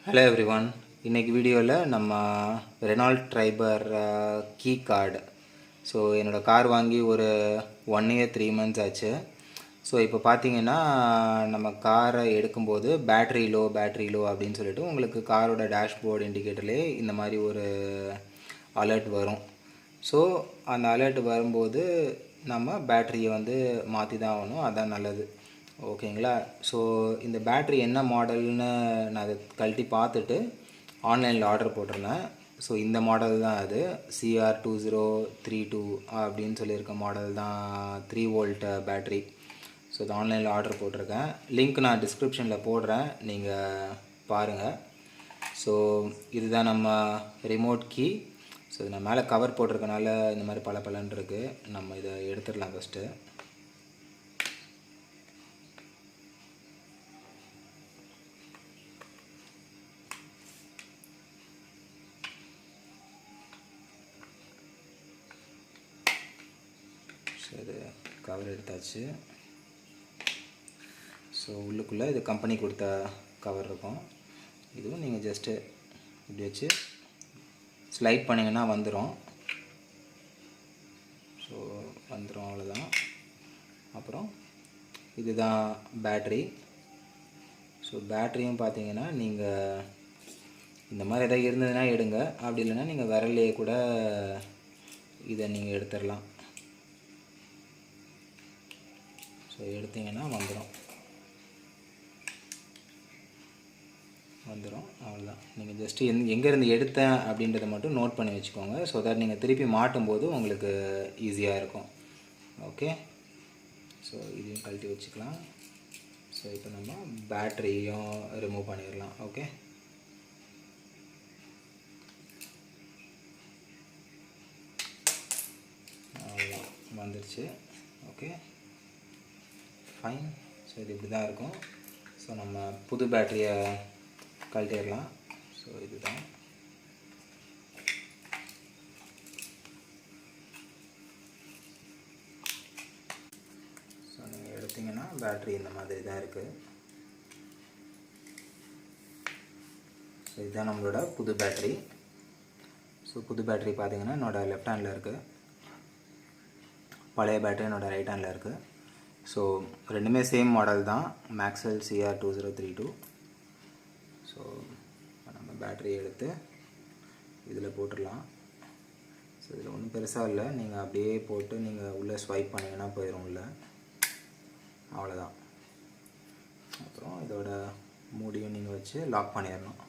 Hello everyone. இன்றைக்கி வீடியோவில் நம்ம Renault Triber key card. So என்னோடய கார் வாங்கி ஒரு 1 year 3 months ஆச்சு. ஸோ இப்போ பார்த்தீங்கன்னா நம்ம காரை எடுக்கும்போது பேட்ரி லோ அப்படின்னு சொல்லிட்டு உங்களுக்கு காரோட டேஷ்போர்டு இண்டிகேட்டர்லேயே இந்த மாதிரி ஒரு அலர்ட் வரும். ஸோ அந்த அலர்ட் வரும்போது நம்ம பேட்டரியை வந்து மாற்றி தான் ஆகணும், அதுதான் நல்லது. ஓகேங்களா. ஸோ இந்த பேட்ரி என்ன மாடல்னு நான் அதை கழட்டி பார்த்துட்டு ஆன்லைனில் ஆர்டர் போட்டிருந்தேன். ஸோ இந்த மாடல் தான் அது CR2032 அப்படின்னு சொல்லியிருக்க மாடல் தான் 3 volt பேட்ரி. ஸோ இது ஆன்லைனில் ஆர்டர் போட்டிருக்கேன். லிங்க் நான் டிஸ்கிரிப்ஷனில் போடுறேன், நீங்கள் பாருங்கள். ஸோ இதுதான் நம்ம ரிமோட் கீ. ஸோ இது நான் மேலே கவர் போட்டிருக்கனால இந்த மாதிரி பலன்னு இருக்குது. நம்ம இதை எடுத்துடலாம் ஃபஸ்ட்டு. இது கவர் எடுத்தாச்சு. ஸோ உள்ளுக்குள்ளே இது கம்பெனி கொடுத்த கவர் இருக்கும். இதுவும் நீங்கள் ஜஸ்ட்டு இப்படி வச்சு ஸ்லைட் பண்ணிங்கன்னா வந்துடும். ஸோ வந்துடும், அவ்வளோதான். அப்புறம் இதுதான் பேட்ரி. ஸோ பேட்ரியும் பார்த்தீங்கன்னா நீங்கள் இந்த மாதிரி எதாவது இருந்ததுன்னா எடுங்க, அப்படி இல்லைன்னா நீங்கள் விரல்லையே கூட இதை நீங்கள் எடுத்துடலாம். ஸோ எடுத்திங்கன்னா வந்துடும், அவ்வளோதான். நீங்கள் ஜஸ்ட்டு எங்கேருந்து எடுத்தேன் அப்படின்றத மட்டும் நோட் பண்ணி வச்சுக்கோங்க. ஸோ தட் நீங்கள் திருப்பி மாட்டும் போது உங்களுக்கு ஈஸியாக இருக்கும். ஓகே. ஸோ இதையும் கழட்டி வச்சுக்கலாம். ஸோ இப்போ நம்ம பேட்டரியும் ரிமூவ் பண்ணிடலாம். ஓகே. அவ்வளோதான், வந்துடுச்சு. Okay, fine. ஸோ இது இப்படி தான் இருக்கும். ஸோ நம்ம புது பேட்டரியை கழட்டிடலாம். ஸோ இதுதான். ஸோ நீங்கள் எடுத்திங்கன்னா பேட்ரி இந்த மாதிரி தான் இருக்குது. ஸோ இதுதான் நம்மளோட புது பேட்ரி. ஸோ புது பேட்ரி பார்த்தீங்கன்னா என்னோடய லெஃப்ட் ஹேண்டில் இருக்குது, பழைய பேட்டரி என்னோடய ரைட் ஹேண்டில் இருக்குது. ஸோ ரெண்டுமே சேம் மாடல் தான், மேக்ஸ்வெல் CR2032. ஸோ நம்ம பேட்டரியை எடுத்து இதில் போட்டுடலாம். ஸோ இதில் ஒன்றும் பெருசாக இல்லை, நீங்கள் அப்படியே போட்டு நீங்கள் உள்ளே ஸ்வைப் பண்ணிங்கன்னா போயிடும் உள்ள, அவ்வளோதான். அப்புறம் இதோட மூடியும் நீங்கள் வச்சு லாக் பண்ணிடணும்,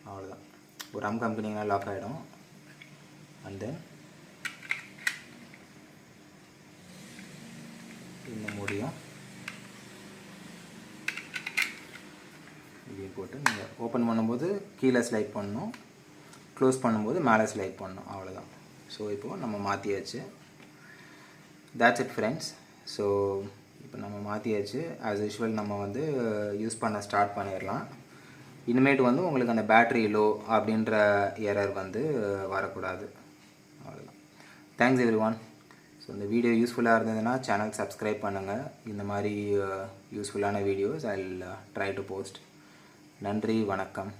அவ்வளோதான். ஒரு கம்பெனிங்கன்னா லாக் ஆகிடும். அண்ட் தென் இன்னும் முடியும் இதையும் போட்டு நீங்கள் ஓப்பன் பண்ணும்போது கீழே ஸ்லைட் பண்ணணும், க்ளோஸ் பண்ணும்போது மேலே ஸ்லைட் பண்ணணும், அவ்வளோதான். ஸோ இப்போது நம்ம மாற்றியாச்சு. That's it friends. ஸோ இப்போ நம்ம மாற்றியாச்சு. ஆஸ் யூஷுவல் நம்ம வந்து யூஸ் பண்ண ஸ்டார்ட் பண்ணிடலாம். இனிமேட்டு வந்து உங்களுக்கு அந்த பேட்ரி லோ அப்படின்ற எரர் வந்து வரக்கூடாது, அவ்வளோதான். Thanks everyone. ஸோ இந்த வீடியோ யூஸ்ஃபுல்லாக இருந்ததுன்னா சேனல் சப்ஸ்கிரைப் பண்ணுங்கள். இந்த மாதிரி யூஸ்ஃபுல்லான videos I will try to post. நன்றி, வணக்கம்.